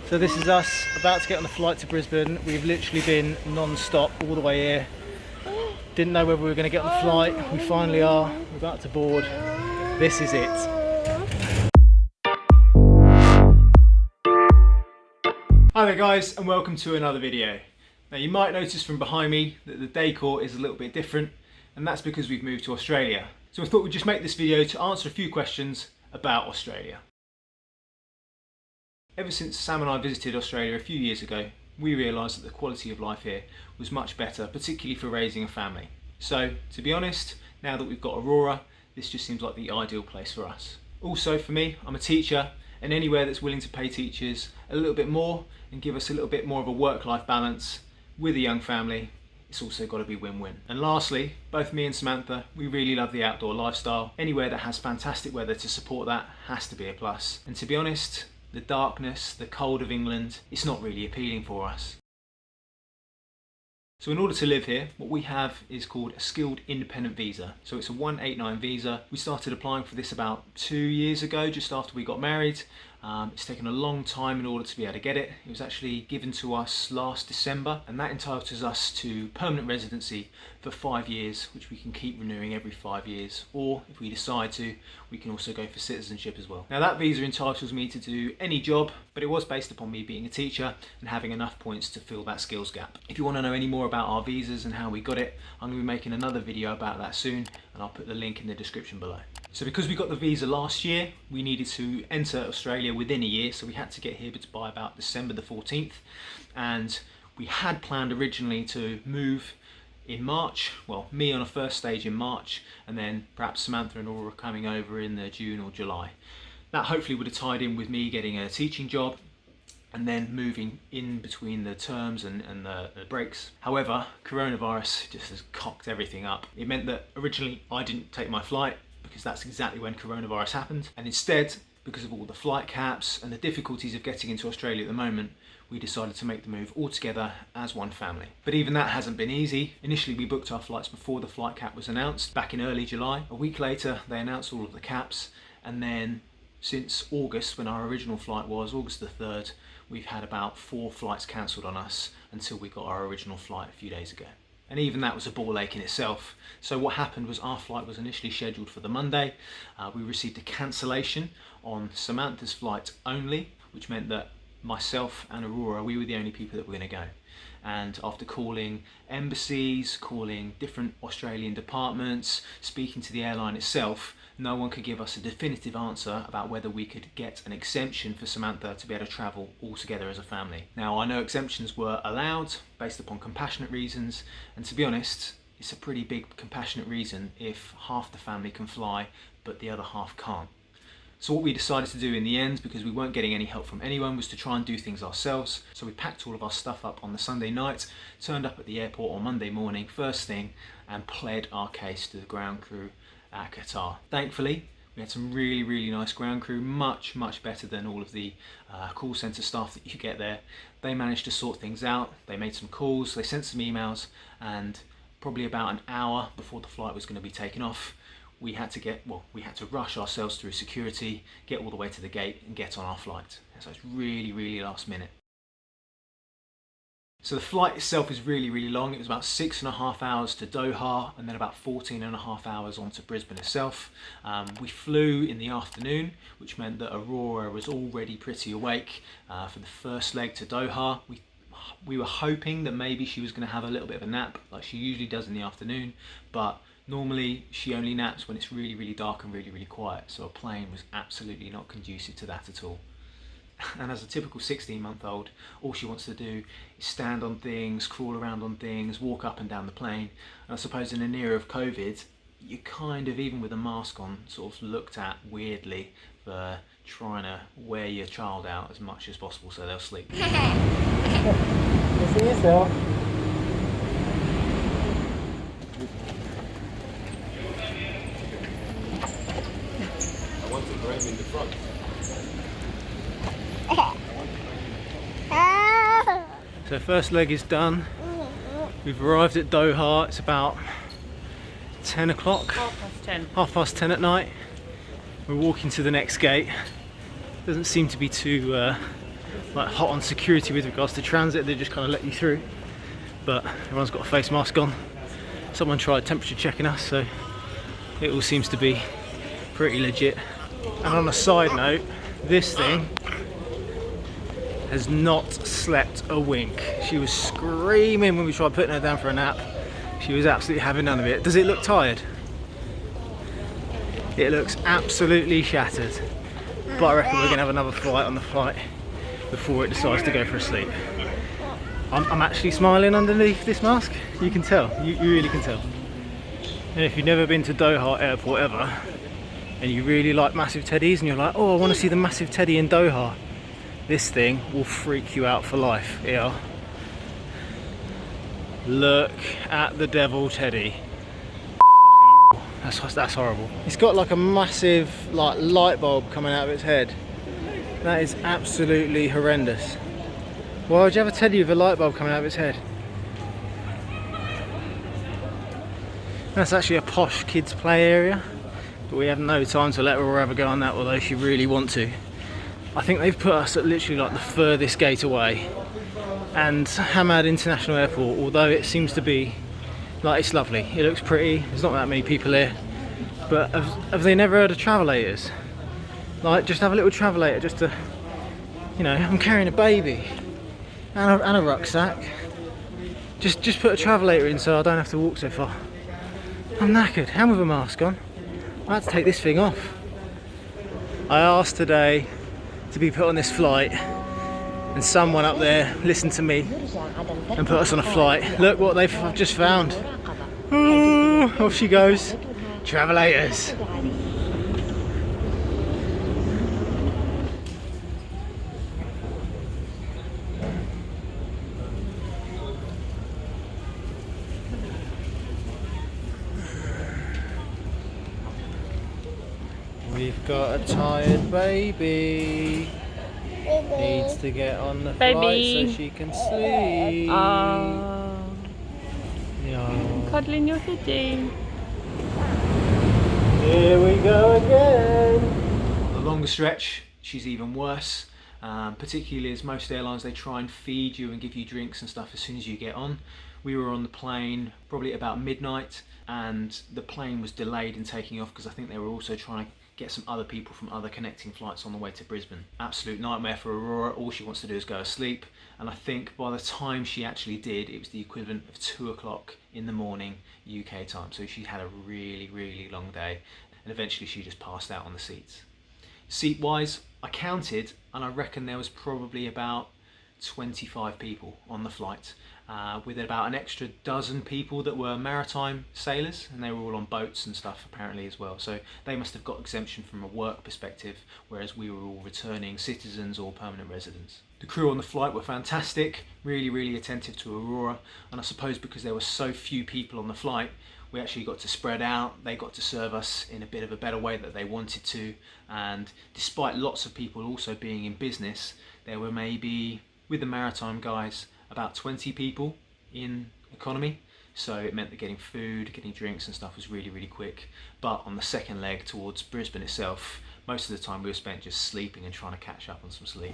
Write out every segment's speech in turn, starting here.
So this is us about to get on a flight to Brisbane. We've literally been non-stop all the way here. Didn't know whether we were going to get on the flight. We finally are. We're about to board. This is it. Hi there guys, and welcome to another video. Now you might notice from behind me that the decor is a little bit different, and that's because we've moved to Australia. So I thought we'd just make this video to answer a few questions about Australia. Ever since Sam and I visited Australia a few years ago, we realised that the quality of life here was much better, particularly for raising a family. So, to be honest, now that we've got Aurora, this just seems like the ideal place for us. Also for me, I'm a teacher, and anywhere that's willing to pay teachers a little bit more and give us a little bit more of a work-life balance with a young family, it's also got to be win-win. And lastly, both me and Samantha, we really love the outdoor lifestyle. Anywhere that has fantastic weather to support that has to be a plus. And to be honest, the darkness, the cold of England, it's not really appealing for us. So in order to live here, what we have is called a skilled independent visa. So it's a 189 visa. We started applying for this about 2 years ago, just after we got married. It's taken a long time in order to be able to get it. It was actually given to us last December, and that entitles us to permanent residency for 5 years, which we can keep renewing every 5 years, or if we decide to, we can also go for citizenship as well. Now that visa entitles me to do any job, but it was based upon me being a teacher and having enough points to fill that skills gap. If you want to know any more about our visas and how we got it, I'm going to be making another video about that soon, and I'll put the link in the description below. So because we got the visa last year, we needed to enter Australia within a year, so we had to get here by about December the 14th, and we had planned originally to move in March, well, me on a first stage in March, and then perhaps Samantha and Aurora coming over in the June or July. That hopefully would have tied in with me getting a teaching job and then moving in between the terms and the breaks. However, coronavirus just has cocked everything up. It meant that originally I didn't take my flight, because that's exactly when coronavirus happened, and instead, because of all the flight caps and the difficulties of getting into Australia at the moment, we decided to make the move all together as one family. But even that hasn't been easy. Initially we booked our flights before the flight cap was announced back in early July. A week later they announced all of the caps, and then since August, when our original flight was August the 3rd, we've had about 4 flights cancelled on us until we got our original flight a few days ago. And even that was a ball ache in itself. So what happened was our flight was initially scheduled for the Monday. We received a cancellation on Samantha's flight only, which meant that myself and Aurora, we were the only people that were going to go. And after calling embassies, calling different Australian departments, speaking to the airline itself, no one could give us a definitive answer about whether we could get an exemption for Samantha to be able to travel all together as a family. Now I know exemptions were allowed based upon compassionate reasons, and to be honest, it's a pretty big compassionate reason if half the family can fly but the other half can't. So what we decided to do in the end, because we weren't getting any help from anyone, was to try and do things ourselves. So we packed all of our stuff up on the Sunday night, turned up at the airport on Monday morning first thing, and pled our case to the ground crew at Qatar. Thankfully, we had some really nice ground crew, much better than all of the call centre staff that you get there. They managed to sort things out. They made some calls, they sent some emails, and probably about an hour before the flight was going to be taken off, we had to rush ourselves through security, get all the way to the gate and get on our flight. So it's really last minute. So the flight itself is really long. It was about 6.5 hours to Doha, and then about 14.5 hours on to Brisbane itself. We flew in the afternoon, which meant that Aurora was already pretty awake for the first leg to Doha. We were hoping that maybe she was going to have a little bit of a nap like she usually does in the afternoon, but normally she only naps when it's really dark and really quiet, so a plane was absolutely not conducive to that at all. And as a typical 16-month-old, all she wants to do is stand on things, crawl around on things, walk up and down the plane. And I suppose in an era of COVID, you kind of, even with a mask on, sort of looked at weirdly for trying to wear your child out as much as possible so they'll sleep. You see yourself. I want to bring in the front. So first leg is done. We've arrived at Doha. It's about 10 o'clock. 10:30. 10:30 at night. We're walking to the next gate. Doesn't seem to be too like hot on security with regards to transit. They just kind of let you through, but everyone's got a face mask on. Someone tried temperature checking us, so it all seems to be pretty legit. And on a side note, this thing has not slept a wink. She was screaming when we tried putting her down for a nap. She was absolutely having none of it. Does it look tired? It looks absolutely shattered. But I reckon we're gonna have another flight on the flight before it decides to go for a sleep. I'm actually smiling underneath this mask. You can tell, you really can tell. And if you've never been to Doha airport ever, and you really like massive teddies, and you're like, oh, I want to see the massive teddy in Doha, this thing will freak you out for life. Here, look at the devil teddy. That's horrible. It's got like a massive like light bulb coming out of its head. That is absolutely horrendous. Why would you have a teddy with a light bulb coming out of its head? That's actually a posh kids play area, but we have no time to let her have a go on that, although she really want to. I think they've put us at literally like the furthest gate away, and Hamad International Airport, although it seems to be like, it's lovely, it looks pretty, there's not that many people here, but have they never heard of travelators? Like, just have a little travelator just to, you know, I'm carrying a baby and a rucksack. Just put a travelator in so I don't have to walk so far. I'm knackered, and with a mask on. I had to take this thing off. I asked today to be put on this flight, and someone up there listened to me and put us on a flight. Look what I've just found. Oh, off she goes. Travelators. We've got a tired baby. Needs to get on the flight so she can sleep. Yeah. Cuddling your hoodie. Here we go again. The longer stretch, she's even worse. Particularly as most airlines, they try and feed you and give you drinks and stuff as soon as you get on. We were on the plane probably about midnight, and the plane was delayed in taking off because I think they were also trying to get some other people from other connecting flights on the way to Brisbane. Absolute nightmare for Aurora. All she wants to do is go to sleep, and I think by the time she actually did, it was the equivalent of 2 o'clock in the morning UK time. So she had a really long day, and eventually she just passed out on the seats. Seat wise, I counted, and I reckon there was probably about 25 people on the flight, with about an extra dozen people that were maritime sailors, and they were all on boats and stuff apparently as well, so they must have got exemption from a work perspective, whereas we were all returning citizens or permanent residents. The crew on the flight were fantastic, really attentive to Aurora, and I suppose because there were so few people on the flight, we actually got to spread out. They got to serve us in a bit of a better way that they wanted to, and despite lots of people also being in business, there were maybe, with the maritime guys, about 20 people in economy, so it meant that getting food, getting drinks and stuff was really quick. But on the second leg towards Brisbane itself, most of the time we were spent just sleeping and trying to catch up on some sleep.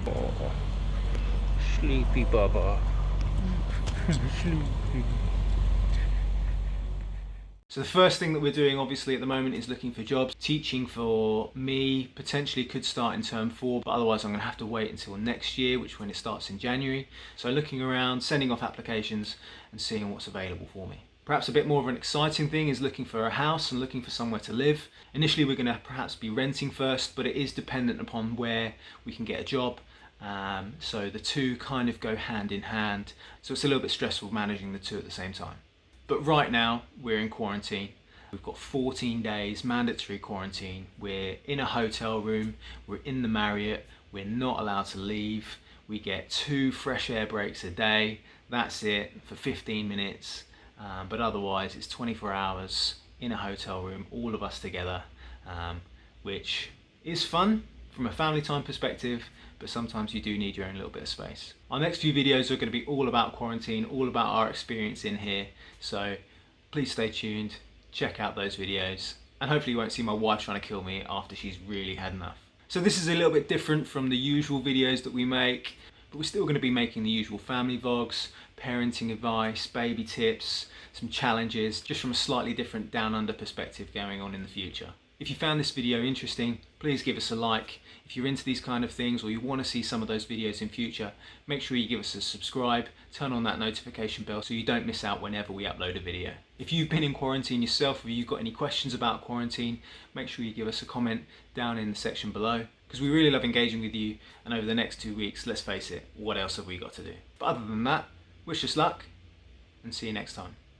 Oh, sleepy baba. Sleepy. So the first thing that we're doing obviously at the moment is looking for jobs. Teaching for me potentially could start in term 4, but otherwise I'm going to have to wait until next year, which when it starts in January. So looking around, sending off applications and seeing what's available for me. Perhaps a bit more of an exciting thing is looking for a house and looking for somewhere to live. Initially we're going to perhaps be renting first, but it is dependent upon where we can get a job. So the two kind of go hand in hand. So it's a little bit stressful managing the two at the same time. But right now we're in quarantine. We've got 14 days mandatory quarantine. We're in a hotel room, we're in the Marriott, we're not allowed to leave. We get 2 fresh air breaks a day. That's it for 15 minutes. But otherwise it's 24 hours in a hotel room, all of us together, which is fun from a family time perspective, but sometimes you do need your own little bit of space. Our next few videos are going to be all about quarantine, all about our experience in here, so please stay tuned, check out those videos, and hopefully you won't see my wife trying to kill me after she's really had enough. So this is a little bit different from the usual videos that we make, but we're still going to be making the usual family vlogs, parenting advice, baby tips, some challenges, just from a slightly different down under perspective going on in the future. If you found this video interesting, please give us a like. If you're into these kind of things or you want to see some of those videos in future, make sure you give us a subscribe, turn on that notification bell so you don't miss out whenever we upload a video. If you've been in quarantine yourself or you've got any questions about quarantine, make sure you give us a comment down in the section below, because we really love engaging with you, and over the next 2 weeks, let's face it, what else have we got to do? But other than that, wish us luck and see you next time.